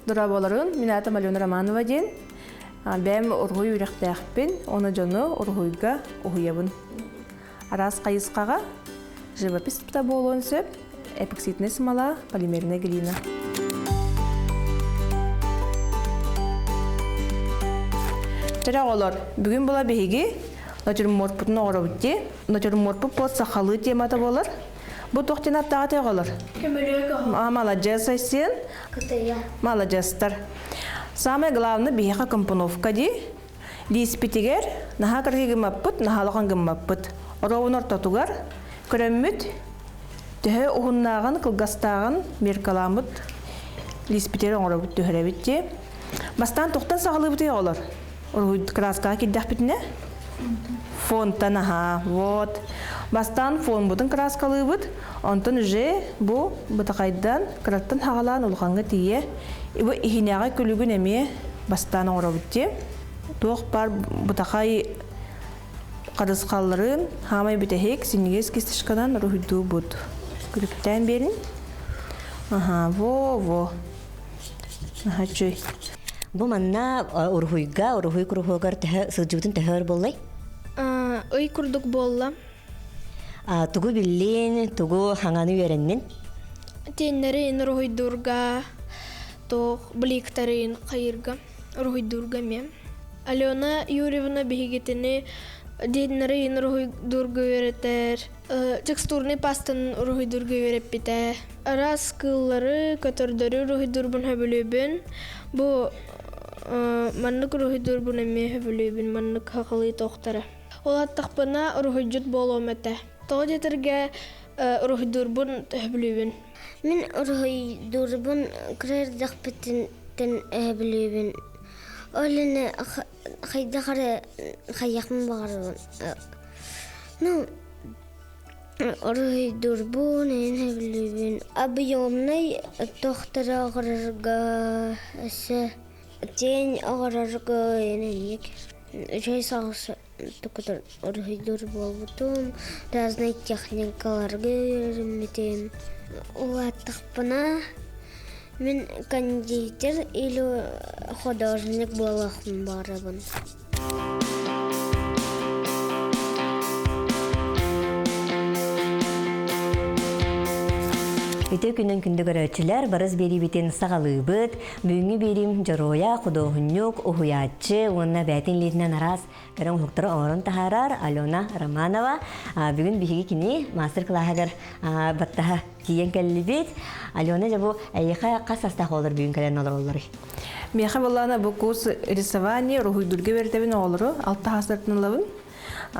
Дұраболарын, мен атым Алена Романова ден. Бәм ұрғой үріқтәқпен, оны жоны ұрғойға ұғыябын. Арас қайысқаға живописіпті болуын сөп, эпоксидіне сымала полимеріне глина. Чарақ олар, бүгін бола бейге натюрмортпытын оғыра бұтте. Натюрмортпыт под сақалы тематы болар. Бұл тоқтен аттаға тег олар. Молодец, Айсен. Молодецтар. Самое главное, бейха компоновка де. Диспетигер, наха кірге гімаппыт, нахалыған гімаппыт. Оровын ортатугар, көрімміт, түхі ұғыннағын, қылғастағын, меркаламыт, диспетері оңыра бұт түхірі бітте. Бастан тоқтан сағылы бұты олар. Орғыд краскаға кеддақ бітіне? Фонтан, аха, вот. Бастан фон бұдың краскалы бұд, онтын уже бұл бұтақайдан краттан хағалан ұлғанғы тие. Бұл ихинеға көлігін әме бастан оңыра бұтте. Тоқ бар бұтақай қарысқаларын хамай бітәхек сенегес кестішқадан рухиду бұд. Күліктен берін. Аха, во. Аха, чөй. Бұл манна ұрғыйға, ұрғый күрғығығар сылжыбытын тәхөр болай? Ой күрдік болла. Тугу биллин, тугу хаңаны үйереннен? Теннерин ұрғыйдурға, тоқ біліктарин қайырға, ұрғыйдурға мен. Алена Юрьевна бігетіні деннерин ұрғыйдурға өретер, текстурный пастын ұрғыйдурға өреп біті. Арас кыллары көтірдері ұрғыйдурбын хөбілөбін. Бұл маннық ұрғыйдурбын әме хөбілөбін, маннық хақылы тоқтары. Олаттақпына ұрғыйджут болуым әті. Тоғы детерге ұрғыйдурбын хөбілөбін. Мен ұрғыйдурбын кірердіқ бітін хөбілөбін. Олені қайда қары қаяқмын бағарбын. Ұрғыйдурбын ән хөбілөбін. Абыйомнай тоқтары ағырырға әсі тен ағырырға әненек. Жай сағысы тұқытыр ұрғыйдур болбутум. Разный техникаларға үйренметем. Олаттықпына мен кондитер или художник болақпын барабын. Өте күнін күнді көрөтчілер барыз бері бітен сағалы бұд, бүгінгі берім жароя, құдоғынюк, ұхуятчы, онына бәтін летінен арас көрін ұлықтыры орын тахарар Алена Романова. Бүгін бігі кені мастер-классагар баттаға тиен кәлі бет. Алена жабу әйіға қас астақ олыр бүгін кәлерін олар олары? Меха болана бұл курс рисование, рухуйдурге бертебін олыры, алты хасыртын лавын.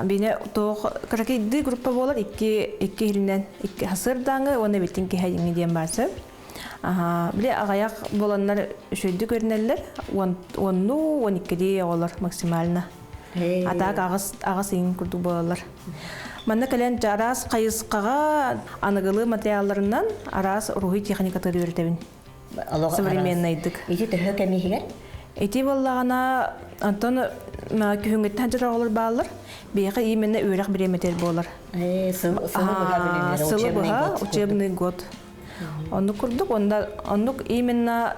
Біне тоқ кракейді группа болар, екі хилінен, екі хасырдаңы, оны беттен кехайдіңі дейін барсы. Біле ағаяқ боланлар үшөйді көрінелер, 10-12 дей олар максималына. Атақ ағыс ең күрді болалар. Манна кәлен жарас қайысқаға анығылы материалларынан арас рухи техникатары өртебін. Современнайдық. Еті түхі кәмейгер? Еті болағана Антон күйінгеттен жыра олар бағалар. Бейқі именно өрек біреметер болар. Сылы бұға, учебный год. Онды күрдік, ондық именно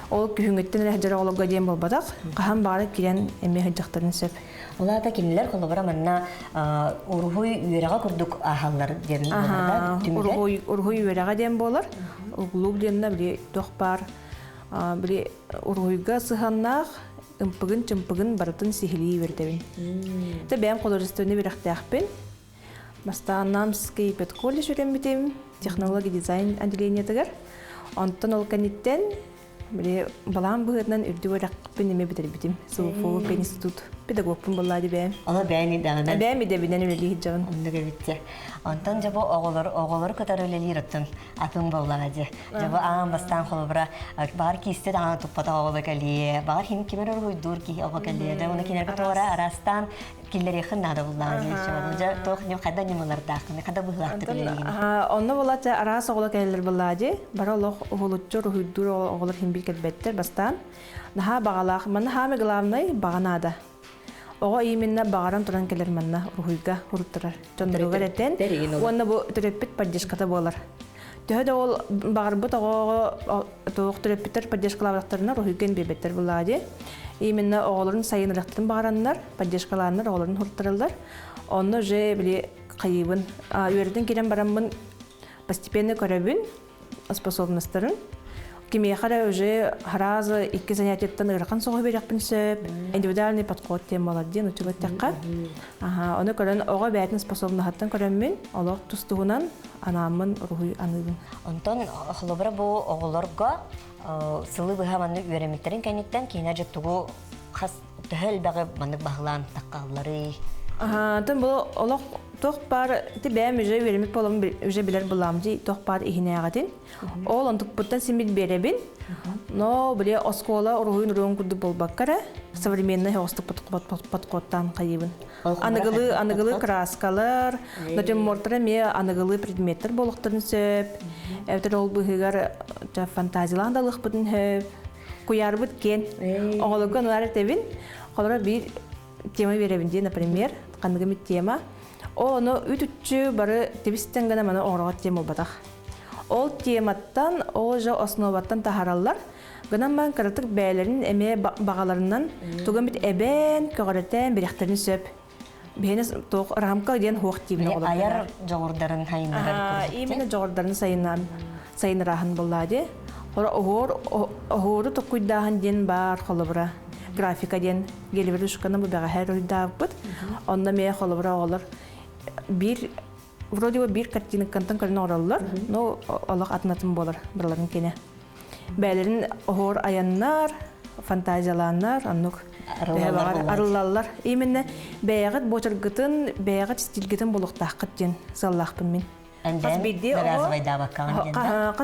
ол күйінгеттен жыра оларға дейін болбадақ. Қахан бары керен әме хыджақтарын сөп. Оларда кенелер қолыбыра манна ұрғой үйераға күрдік ағалар дерін боларда? Ұрғой үйераға дейін болар. Ұғылу дейінна біле тоқ бар. Біле ұрғойға сығаннақ ымпығын барытын сихилии бертебин. Та бәм художественный берақтақпен. Бастааннамский педколледж өрембетем, технология дизайн отделение тагар. Онтон ол каниттен балам бұғытынан үрді өрақпен неме бітербетем. Сылфолог институт педагогпун буллады бе. Ола бәйни дагына. Бе ми де биден үлели хиджагын. Онда гебитте. Антон жабо оголор көтөрөлелер оттун атын боллагаҗы. Жабо аан бастан холбра бар кисте аны туппата оголо кали. Бар хин кимер уйдур ки ого кали. Да уны кинерге тора арастан киллери хыннада буллагаҗы. Жабо тох не када немалар дакны када буллактыр леген. Онно булата арас оголо калилер буллады. Бара олох оголуччор уйдур оголор хин бир кетбеттер бастан. Наха багалах мана хаме главный баганада. Ого именно багаран туран келер манна руйга хуруттарар. Жоннуга ретен. Онна бу төрөппит поддержката болар. Төһөдө ол багарбыт ого тоок төрөппиттер поддержкалаактарына руйген бебеттер булады. Именно оголорун сайынырактын багараннар, поддержкалааннар оголорун хуруттаралар. Онно же били кайыбын, үйөрдөн келен барамын постепенно көрөбүн способностьтарын. Кимехара уже харазы 2 занятиеттан ыракан соғы берекпін сөп. Индивидуальный подход темалар ден учугат таққа. Оны көрін оға бәйтін способнахаттан көрінмен, олық тұстығынан анамын рухи анығын. Онтон холобра бу оголорго сылы быхаманны үйрәмиттерин кәниттен кейна жеттугу хас төһөл бәгы маннык бағылан таққалары. Тон бұл олық тоқ бар, ти бәм үже үйрәмит болам үже білер бұламды, тоқ бар ихіне ағатын. Ол онтық бұттан симит беребін, но біле оскола рухин руын күрді болбаққара, современный хостық подходтан қайыбын. Анығылы краскалар, нөтен мортары ме анығылы предметтер болықтарын сөп, әвтер ол бұғығар фантазияландалық бұдын хөп, куяр бұд кен, оғылығы нұлар әтебін, қолыра бір тема беребінде, например, қанығымет тема, оны үтүтчү бары тебистен гана мана оңырға тема олбадақ. Ол тематтан, ол жа основаттан тахаралар, гынан бан қаратық бәйлерін әме бағаларынан туған бит әбән көғареттен беректерін сөп. Бейінес тоқ рамка ден хуақ тивіне олар. Аяр жоғырдарын хайындар. Именно жоғырдарын сайынырағын болады. Оғыры тоққойдағын ден бар қолыбыра. Графика ден гелебері шыққаны бұл бәға әр ойдағып бұд. Онда мея қолыбыра олар. Вроде бы bir картинкантан көрін оралылар, но олақ атынатын болар бұрларын кене. Бәлерін оғыр аяннар, фантазияланар, аннук арылалар. Именно бәйғыт бочыргытын, бәйғыт стилгітін болуқтаққыт ден саллақпын мен. Қыз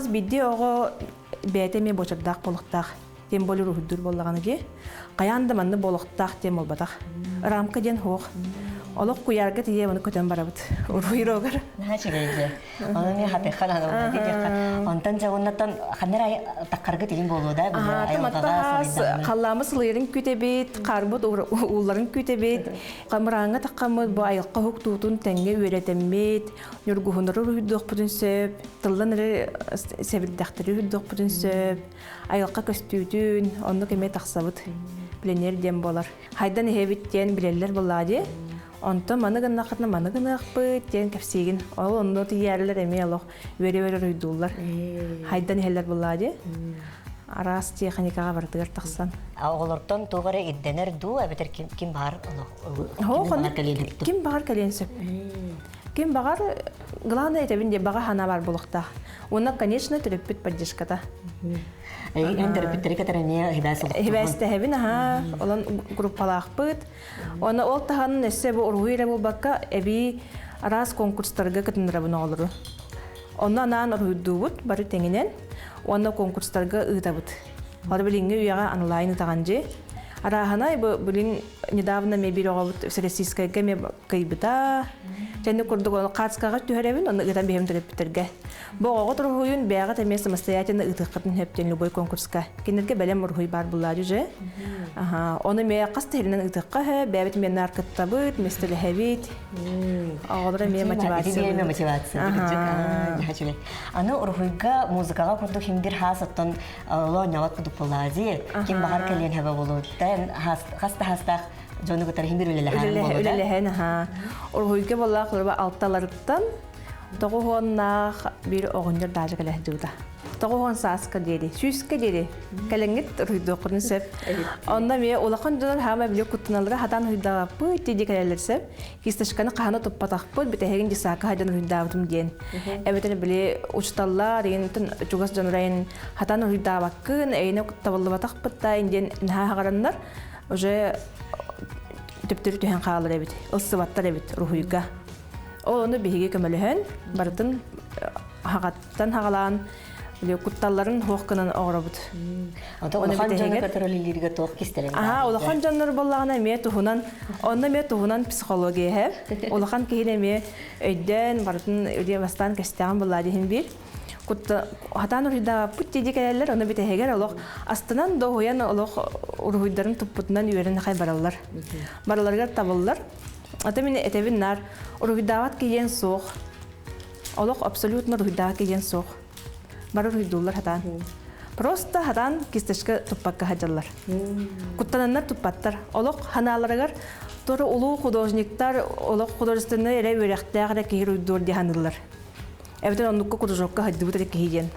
бидде оғы бәйтеме бочырдақ болуқтақ. Тем болы рухудур болағаны де. Қаянды манны болуқтақ тем олбадақ. Рамка ден хоқ. Олық куярға тие оны көтен барабыд. Уруйрогар. Нәче гейзе. Оны мен хатыхан аны дейдек. Онтан жауыннаттан қандар таққарғы телін болу да. Таматтағас қаламы сылырын күтебет, қарбыд уларын күтебет. Қамыраңа таққамыд бұл айылқа хук туутун тәңге өретемет. Нүргуғыныры рүйдіқ бұдын сөп. Тылдан сәбілдәқтірі рүйдіқ бұдын сөп. Айылқа көстүйтін, оны кеме тақсабыд. Біленер дем болар. Хайдан ехебеттен білелер болады. Онто маныгын нақытны маныгын ақпыт ден кәпсеген. Ол онды тиярылар әме алық өре-өре рүйдулар. Хайдан ехелер болады. Арас техникаға бардығыр тақсан. Оғылыртон туғыры идденер ду, әбетер кем бағар? Кем бағар кәлен сөп. Кем бағар, главное әтебінде баға хана бар болықта. Оны, конечно, түріппіт поддержката. Түріппіттері кәтіріне хибәсілік? Хибәсілік, олан группалақ бұд. Оны ол тағанын әсі бұл ұрғыйры бұл баққа әбі арас конкурстарға кәтіндірі бұны олыры. Оны анан ұрғыйды бұд, бары тәңінен, оны конкурстарға ұйда бұд. Олар білінгі үйаға онлайны таған же. Арахана бұлін недавно ме бір оға всероссийскайға ме кайбыта. Және көрдік оны қатысқаға түхәрәбін, оны ұйтан бейім түріппітерге. Бұл оға тұрғыйын бәға тәме самостоятельно ұйтыққатын хөптен любой конкурсқа. Кенерге бәлем ұрғый бар бұлады же. Оны ме қасты елінен ұйтыққа бәбет мен наркытта бұд, местілі әбет. Оғылыра ме мотивация. Аны ұрғыйға музыкаға көрдік хем бір хасыттан лоңалат бұдық болады. Кем бағар кәлен әбі болады. Хаста-хастақ жоны көтер хем бір үлеләхен болуды. Ұрғыйға болақ алталарыттан тоғуғаннақ бір оғындар дажы кәләх жүгді. Тоғуған сасқа деді, сүйіске деді, кәләңгет ұрғыйды оқырын сөп. Онда ме олақын жолар хама біле күттіналары хатан ұрғыйдаға бұд деді кәләлер сөп. Кестішканы қағаны тұппатақ бұд, бітәхеген жесақы хадан ұрғыйдағытым ден. Әбетіні біле ұчталлар, еңітін жүгас жонырайын хатан ұрғыйдағақын, әйіне күттабылы батақ бұдта, инден нәға ғаранлар, уже Төптөрү төһөн хаалар эбит. Ылсыбаттар эбит рухуйга. Оны биһиге көмөлөһөн бартын хагаттан хагалаан биле кутталларын хоқкынан огробут. Ата улахан жана катаралилерге тоқ кистелен. Улахан жаннар боллагана ме тухунан, онна ме тухунан психология хеп. Улахан киһине ме өйдөн бартын өйдө бастан кестеган болла дихин бир. Кутта хатан урда путти дикелер оны битегер олох астынан доһуян олох ургуйдарын туппутунан үйрен хай бараллар. Бараларга табыллар. Ата мине этебин нар ургуйдават киен соқ. Олох абсолютно ургуйдават киен соқ. Барар ургуйдуллар хатан. Просто хатан кистешке туппакка хаджаллар. Куттананнар туппаттар. Олох ханаларыгар торы улуу художниктар олох художественный эре үрәхтәгәрә кирүдүр диханылар. Эвден оннукка кудожокка хаддыбыт эре киһиген.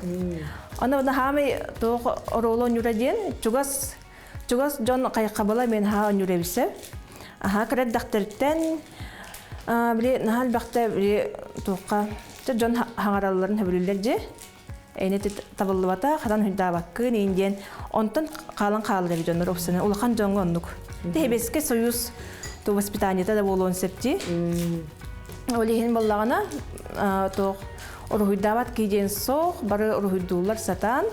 Ана хами то оролон юраден чугас жон кайкабала мен ха юребисе. Аха кред дактыртен биле нахал бакта биле тока жон хаңаралларын хөбүлүлерже. Эйнете табыллыбата хадан хүддабаккын инден онтон калан калды жоннор опсына улахан жонго оннук. Тебеске союз то воспитаниета да болон септи. Олихин боллагана то ургуйдават киген соқ бары ургуйдулар сатан.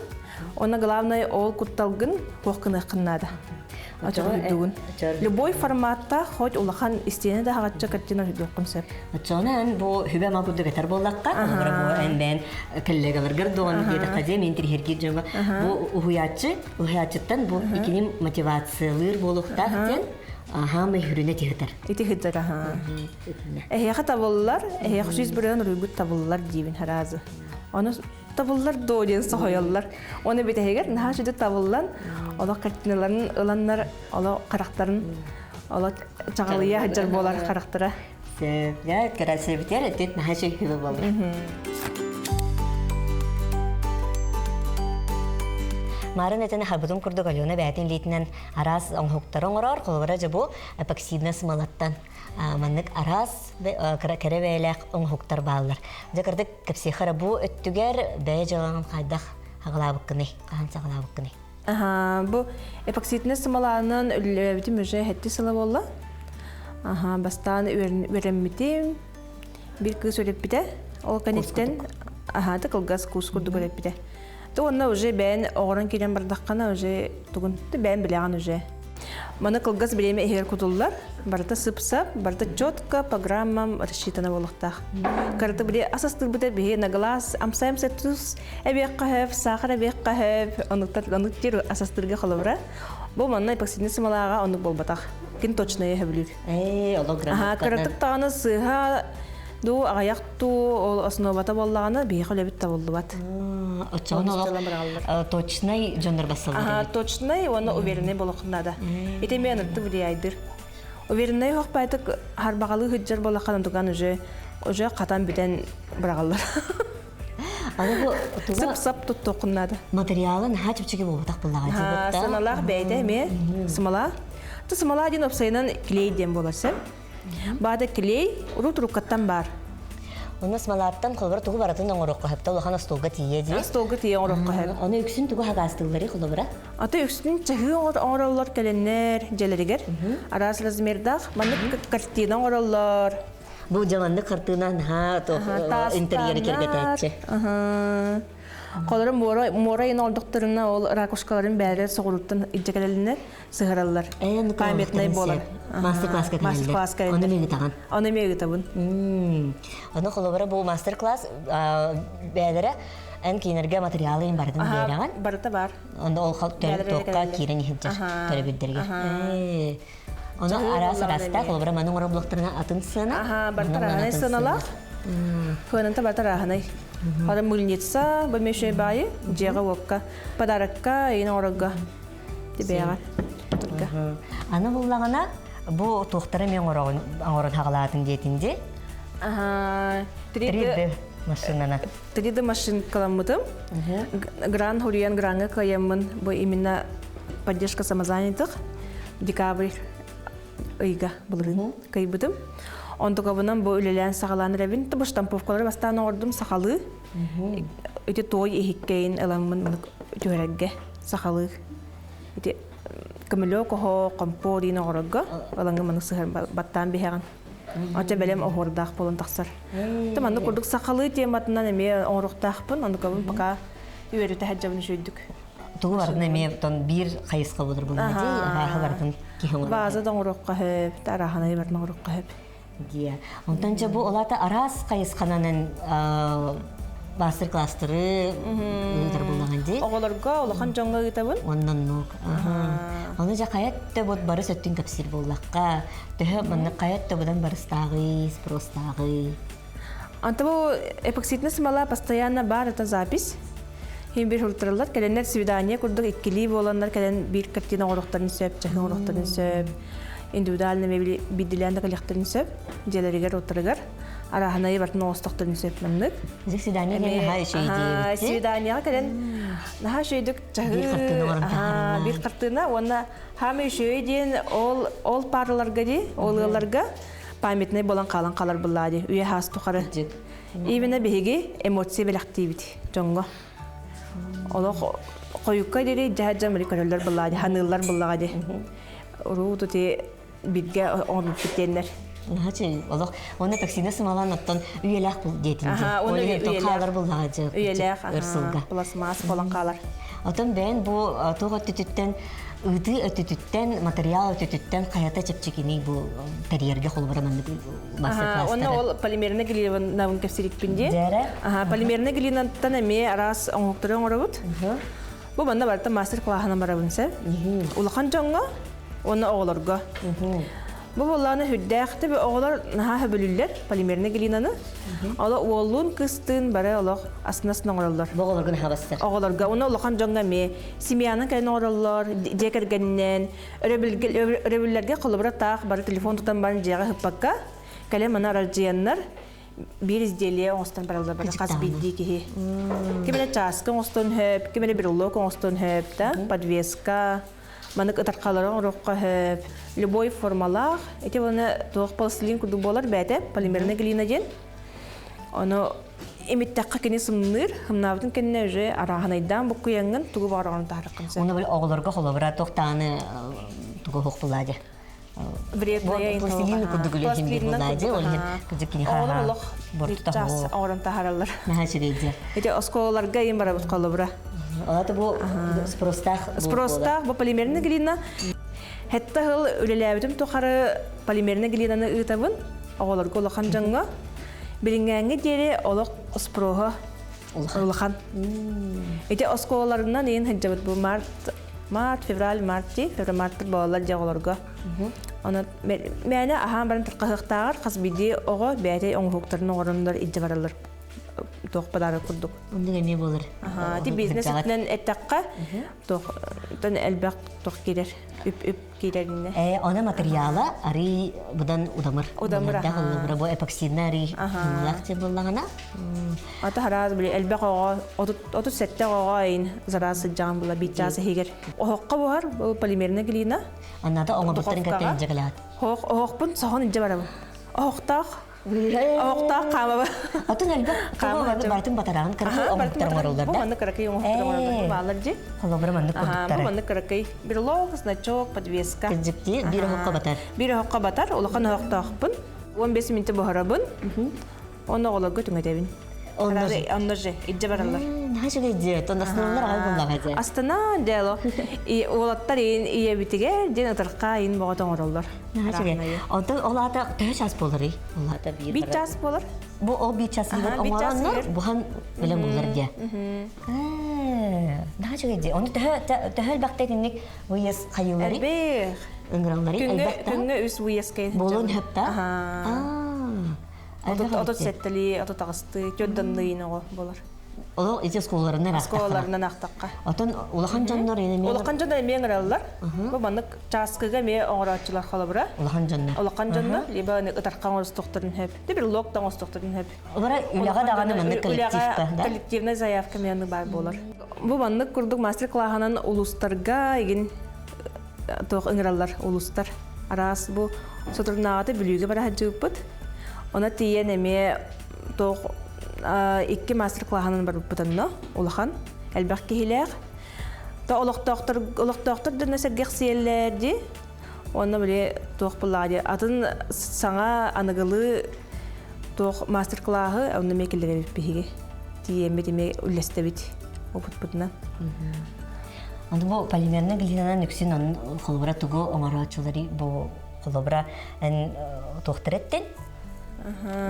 Она главное ол кутталгын хоккыны кыннада. Любой форматта хоть улахан истене да хагатча каттина доккунсеп. Ачонан бу хүбә макуды гатар боллакка, бу энден келлегелер гырдон диде кадем интерхерги жонга. Бу уһуячтан бу икиним мотивациялар болуктактен хамы хүрүнө тигетер. Итигетер аха. Хата хушиз бүрөн рүгүт табыллар дибин харазы. Аны табыллар дооден сохояллар. Оны битегер нахашыды табыллан, ала картиналарын ыланнар, ала карактарын, ала чагалыя хаджар болар карактара. Я красивитер тет нахашы хибе болду. Марын этен хабытын курдук Алена бәтин литинен арас оңхуктарын орор, колбара жабу эпоксидна смалаттан. Маннык арас кере бәйләк оңхуктар баллар. Жакырдык кепсихара бу өттүгер бәй жалан кайдах хагалабыккыны, каһанса хагалабыккыны. Бу эпоксидна смаланын үлебити мүже хетти сыла болла. Бастан үреммити бир кыз өреппите, ол канеттен тыкылгас кус курдук өреппите. Онна уже бән оғырын келен бардаққана уже тугун бән білеген уже. Маны кылгас білеме егер кутуллар, барыта сып-сап, барыта четко программам рассчитана болуқтақ. Карыты біле асастыр бұта бейе на глаз, амсайым сәттус, әбек қағып, сақыр әбек қағып, онықтер асастырға қалыбыра. Бұл манна эпоксидный смолаға онық болбатақ. Кен точно ехе білір. Карытық тағаны сыға ду ағаяқту ол основата боллағаны бейхі ләбіт табылды бат. Точный жондар басылды. Точный, оны уверенный болуқынада. Ете мен ұтты біле айдыр. Уверенный хоқ байтық харбағалы хүджар болуққан ұндыған уже қатан бітен бірағалар. Сып-сап тұт тоқынады. Материалын хачып-чеге болуқтақ болуға дейбітті. Саналақ бәйді ме, сымала. Сымала дейін опсайынан клейден боласы. Бады клей урут-рукаттан бар. Оны смалаттан қолбар туғы баратын оңырыққа хөпті, олақан столға тие де. Столға тие оңырыққа хөп. Оны өксін туғы хағастылары қолбара? Аты өксін чахы оңыралар кәленер жәлерігер. Арас размердақ, маңық картина оңыралар. Бұл жаманды қартынан интерьері кергет әтші. Қолары морайын олдықтарына ол ракушкаларын бәрі соғылыптан иджекелелінер сығыралар. Қайметнай болар. Мастер-класс кәрелдер. Оны мегі таған? Оны мегі табын. Оны қолыбары бұл мастер-класс бәлері ән кейінерге материалын бардың бәріған? Барыта бар. Оны ол тоққа кейрен ехінчер төрі білдерге. Оны арас-араста қолыбары мәнің ұры блоқтарына атын сына? Барта рағанай сыналақ. Фөнінті барта рағанай. Ада мыльница, бәмешей байы, жеға өкка, подаракка, ен орыға дебеға. Аны бұллағына, бұл тоқтары мен орын хағалатын детінде? 3D машинана. 3D машин каламыдым. Гран Хуриан Гранга каямын, бұл именно поддержка самозанятых. Декабрь ыйга бұлырын кайбыдым. Онтуға бұнан бұл үлелән сағаланы рәбін, бұл штамповкалары бастан ордым сақалы. Өте той ехіккейін әламын түйерәгге сақалы. Камело кохо компо дина орогга. Аланга маны сыгар баттан бихаган. Ача белем охордах болон таксар. Таманды курдук сакалы тематынан эме оңруктахпын. Аны кабын пока үйрөтө хаджабын шүйдүк. Тугу бардын эме тон бир кайыска болор бул неди. Ага бардын кихен. База доңрукка хөп, тарахана бардын оңрукка хөп. Дия. Онтанча бу олата арас кайыскананын мастер класстары үтөр булган ди. Оголорго улахан жоңга гитабын. Оннан нук. Аны жа каятта бот барыс өттүн капсир боллакка. Төһө маны каятта будан барыстагы, спростагы. Анта бу эпоксидный мала постоянно бар это запись. Хим бир хуртарлар келенер свидание курдук иккили боландар келен бир картина ороктарын сөп, чахын ороктарын сөп. Индивидуально мебели бидилянда коллектарын сөп, желеригер отырыгар. Араханай бартын остоктарын сөп мындык. Зе свидание ген хай шейди. Свидание келен наха шейдик чахы. Бир картина онна хами шейден ол парларга ди, олларга памятный болан калан калар буллади. Уя хас тухары. Именно беги эмоция белактивити. Жоңго. Олох коюкка дири жаһаджам рекордlar буллади, ханыллар буллади. Руу ти бирге онуп кетеннер. Нахачы, олох оны таксинес малан оттон үйелак бул детинде. Оны токалар буллади. Үйелак, пластмасс болан калар. Отон бен бу тога түтүттен ыты өтүтүттен материал өтүтүттен каята чепчекини бу терьерге холбараман мастер класстары. Оны ол полимерный глинанын кепсирикпинде. Полимерный глинанттан эме арас оңуктурун оробут. Бу банда барта мастер классына барабынса. Улахан жоңго, оны оголорго. Бу болланы хүддәхте бу оголор наха хөбүлүллер полимерный глинаны. Ала уоллун кыстын бары олох аснасына ороллар. Бу оголорго хабастар. Оголорго оны улахан жоңго ме семьяны кайын ороллар, декергеннен, өрөбүллерге колобра так бары телефон тутан барын жага хыппакка. Кале мана рожденнар bir izdiye ondan beraber böyle kas bildi ki. Kimene çaska ondan hep, kimene bir lok ondan hep ta, подвеска. Манık atarkaların rokka hep. Любой формалах. Эти вони тоқ пластилин куду болар бәте, полимерный глина ден. Оны эмиттәккә кене сымныр, хымнавдын кенне уже араханайдан бу куянгын тугу барган тарыккынса. Оны бил оголорго холобра тоқтаны тугу хок булади. Вредная пластилин куду гүлөһин бир булади, олен кызыккини ха. Бортас орын тахаралар. Нахачыреди. Эти осколарга ем барабыз колобра. Алаты бу спростах бу полимерный глина. Хәтта хыл үлеләбитим тохары полимерный глинаны ытабын, оголорго улахан жаңга. Билингәңге дере олық спрога улахан. Эти осколарынан ен хәҗҗәбет бу март, февраль, март балалар жаголорго. Аны мәне ахан баран тыркыктагыр кыз биди ого бәте оңгуктарын орындар иҗе баралар. Тоқпадары курдук. Онда не болар? Ти бизнесинен эттакка тон элбак тох кирер. Үп киреринне. Она материалы ари будан удамыр. Удамыр. Да бу эпоксиднари. Лакче буллагана. Ата хараз били элбак ого 37 ого ин зарасы жан була бичасы хигер. Оққа бар бу полимерный глина. Анада оңготтарын каттен жагалат. Оқпун сахан иҗе барабы. Оқтак кама. Атын элбе кама бартын батараган кыргы оңготтар барылдар да. Бу маны кыракай оңготтар барылдар. Баларжы. Холобра маны курдуктар. Бу маны кыракай. Бир лог, значок, подвеска. Кызыкти бир хокка батар. Бир хокка батар, улахан оқтакпын. 15 минут бахарабын. Оны оголорго түңөтөбүн. Оннор же, идже баралар. Нахашыга идже, тондасынлар ай буллага. Астана дело. И олаттар ие битиге, ден атырка ин бого тоңороллар. Нахашыга. Онда олата төһө час болары. Олата бир. Бир час болар. Бу о бир час болар. Оңораннар бухан белем булар ди. Нахашыга идже. Онда төһө бактетинник уйс кайылары. Элбе. Ынгыранлары албатта. Күнгө үс уйскай. Болон хепта. Ото сеттели, ото тагысты, төддөннөйнөгө болар. Ол иже сколларынан ақтаққа. Сколларынан ақтаққа. Отон улахан жаннар ене мен. Улахан жаннар мен аралар. Бу банык часкыга ме оңраачылар халабыра. Улахан жаннар. Улахан жаннар либо не атаркан орыс тохторын хеп. Дебир локтан орыс тохторын хеп. Олар үлага даганы мынды коллективта, да? Коллективная заявка мене бар болар. Бу банык курдук мастер классынан улустарга еген тох ыңралар улустар. Арас бу сотурнааты бүлүгө бара хаҗыппыт. Она тие неме тох икки мастер классынан бар бутанно улахан элбак килер Та олохтоқтор дына сергех сиеллерди. Онна биле тоқ буллади. Атын саңа аныгылы тоқ мастер-классы онна мекелере бипиге. Тиеме деме үлестебит. Опут-путна. Онда бу полимерный глинадан нүксин он холбара тугу омарачулары бу холбара эн тохтыреттен.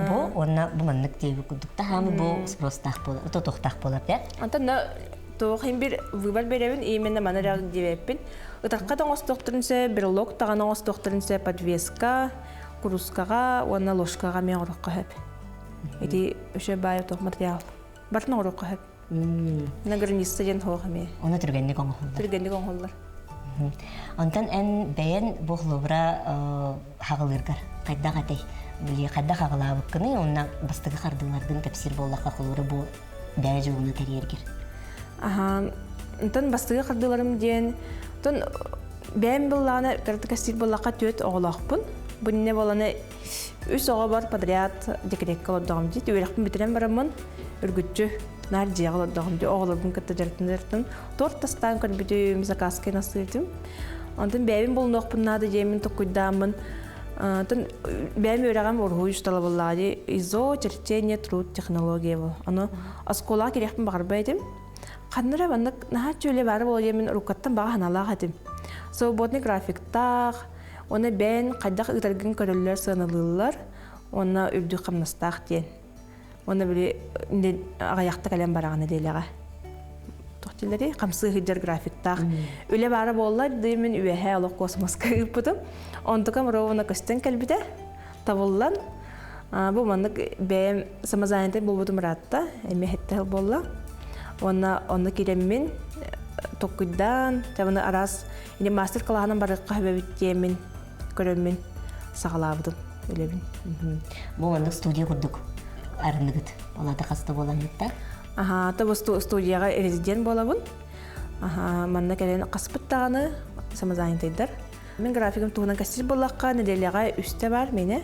Бу онна бу маннык тиеби кудукта хамы бу спростах болар, то тохтах болар, да? Антанна тоохин бир выбор беребин именно манарак дивеппин. Утакка тоңос докторинсе берлок таганос докторинсе подвеска, курускага, онна ложкага мен орокка хеп. Эти өшө бай тох материал. Бартна орокка хеп. На границе ден хохме. Оны түргенне коңхолдар. Түргенди коңхолдар. Онтан эн бәйен бу холбара хагылыргар. Кайда катай. Били кайда хагалабыккыны, онна бастыгы кардылардын тапсир боллакка холбара бу бәй жолуна терергер. Аха, тон бастыгы кардыларым ден, тон бәйм булланы картыкастир боллакка төт оголакпын. Бу не боланы үс ого бар подряд декрет колоддагым дит, үрәкпен битерем барамын. Үргүтчү нар жигалоддагым дит, оголордун кытта жартындыртын. Тортастан көн бүтүм заказка насытым. Антын бәйм болнокпын нады жемин токуйдамын. Тон бәйм үрәгәм оргуй уштала буллады. Изо черчение труд технология бу. Аны аскола керекпен барбайдым. Қанныра баннык наха чөле бары бол жемин рукаттан бага ханалаа хатым. Свободный графиктах, оны бән кайдак ытаргын көрөллөр сыналылар, оны үрдү камнастак ден. Оны бири агаяқта калем бараганы делега. Тохтилери камсы хиджер графиктах. Үле бары боллар дымын үеһе алып космоска ыппытым. Онтукам ровна көстен калбиде табыллан. Бу маннык бәм самазайнтен болбутум ратта, эме хеттел болла. Онны киреммин токуйдан, табыны арас ине мастер клаһынан барыкка хөбөбүттемин, көрөммин, сагалабытым, үлебин. Бу аны студия курдук. Арыныгыт. Олада каста болан юкта. Аха, та бу студияга резидент болабын. Аха, манна келен каспыттаганы самазайнтайдар. Мен графигим тугунан кастир боллакка неделяга үстө бар мене.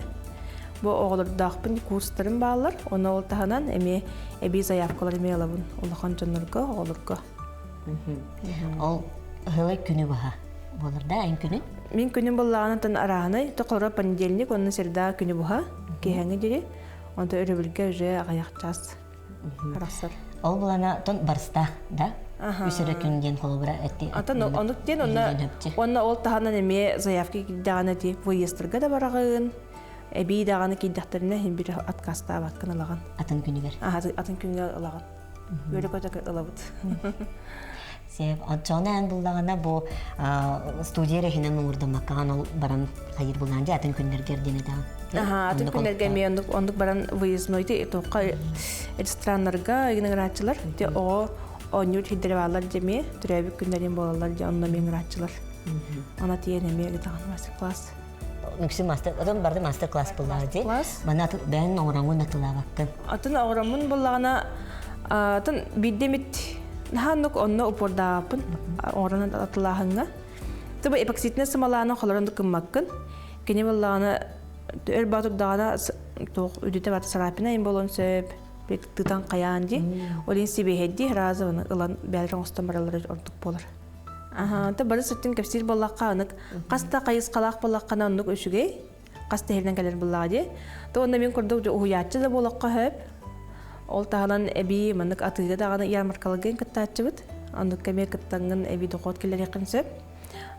Бу оголордакпын курстарым баалар. Оны ол таханан эми эби заявкалар эме алабын. Улахан жоннорго, оголорго. Ол хылай күнү баха. Болар да айын күнү. Мен күнүм боллаганы тан араны, тоқлора понедельник, оны серда күнү буха. Кехеңе дири. Онда өрөбүлгө уже агаяк час. Араксар. Ол булана тон барста, да? Үсөрө күнден холобра этти. Ата онук ден онна ол таханан эме заявка киддаганы ди выездерге да барагын. Эби даганы киддактерине хим бир откаста абаткан алаган. Атын күнүгер. Атын күнгө алаган. Өрө көтө алабыт. Сеп отчонан буллагана бу студияре хинен урдамаккан ол баран хайыр булганжа атын күннергер дене да. Атын күннерге ме ондук баран выездной те тока страннарга игнорачылар. Те о онюр хидервалар деме түрөбү күннерин болалар же онно меңрачылар. Ана тиене меге таган мастер-класс. Нүксү мастер, адам барды мастер-класс буллады. Мана бен ораңын атылабакты. Атын орамын буллагана атын биддемит наханук онно упордаапын оранан атылахынга. Таба эпоксидне самаланы холоронду кыммаккын. Кене буллагана өр батурдагана тох үдүтө бат сарапина ин болон сөп тытан каянди. Олин сибехедди разыбын ылан бәлрен остамаралары ордук болар. Та бары сыттын кепсир боллаққа анық. Қаста қайыз қалақ боллаққана анық өшіге. Қаста херден кәлер боллағады. Та онда мен көрдік ұхуятчы да боллаққа хөп. Ол тағынан әбі манық атыға дағаны ярмаркалығын кіттатчы бұд. Анық кәме кіттаңын әбі доқот келер еқін сөп.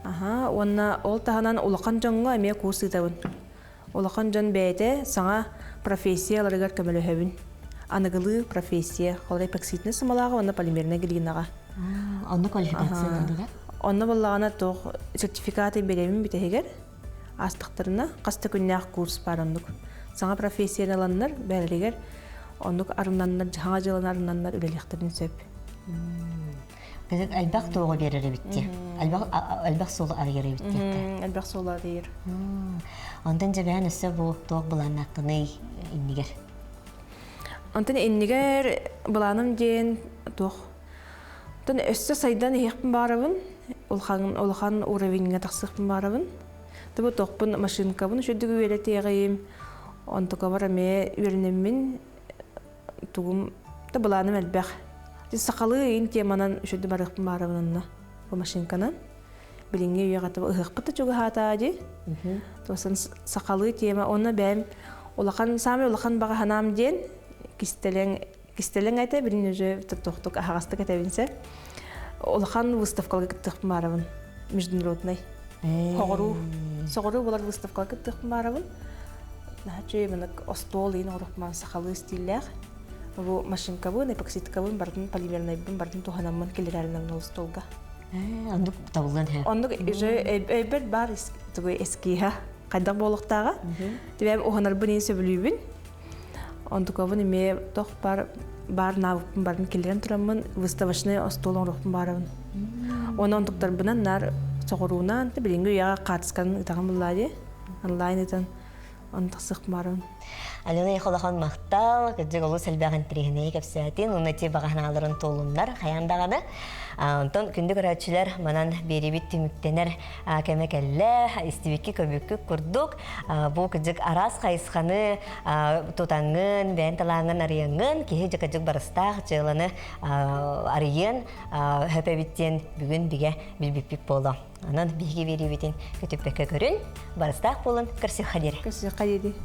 Онна ол тағынан ұлақан жоңға әме курсы табын. Ұлақан жон бәйті саңа профессияларығар көмілі хөбін. Анығылы профессия. Қолай пәкситіне сымалаға, онна полимеріне келгенаға. Онны квалификация болды да? Онны боллағана тоқ сертификаты беремін бітегер. Астықтарына қасты күннәқ курс бар ондық. Саңа профессияны аланлар бәрілігер. Ондық арынанлар, жаңа жылын арынанлар үлеліқтерін сөп. Кәзік әлбәқ тоғы берері бітті. Әлбәқ солы аргері бітті. Әлбәқ солы аргер. Ондан жабән өсі бұл тоғы бұлан ақтыны иннігер? Ондан иннігер бұланым дейін тоқ. Тон өссө сайдан ehpin барабын, улхан уровеньге тақсықпын барабын. Табы тоқпын машинкабын, шөдігі өретегейім. Онтыға бар әме үйренемін, туғым, табыланым әлбәқ. Сақалы ең теманан шөді барықпын барабын онына. бу машинканан. Билинге уягата ыхпыта чуга хатади. Тосын сакалы тема онна бәм улахан сами улахан бага ханам ден кистелең айта бирин уже токтук ахагаста кетебинсе. Улахан выставкага кеттик барабын. Международный. Согору булар выставкага кеттик барабын. Наче менек остол ин орухман сакалы стиллер. Бу машинка бу эпоксидка бу бардын полимерный бу бардын туханамын келерәрнең остолга. Андык табылган ха. Ондук эбер бар тугы эскиха кайда болуктага. Дибем оханар бунин сөбүлүбүн. Ондук абын эме тох бар навыппын барын келерен турамын выставочный остол орухпун барабын. Ондуктар бунан нар согоруунан билинге яга катыскан тагын буллади. Онлайн этен ондуксык барабын. Алена яхолахан мактал, кыжык олу сэлбэгэн трихинеи кэпсэтин, уннати багаханаларын толуннар, хаяндаганы. Онтон күндү көрөчүлөр манан берибит түмүктенер кемекелле, истибикки көбүккү курдук. Бу кыжык арас кайысханы тутаңын, бенталаңын арыяңын, кихи жыкыжык барыстах жыыланы арыйын, хөпөбиттен бүгүн биге билбиппик болу. Анан биги берибитин көтүппекке көрүн, барыстах болун, кырсык хадери. Кырсык хадери.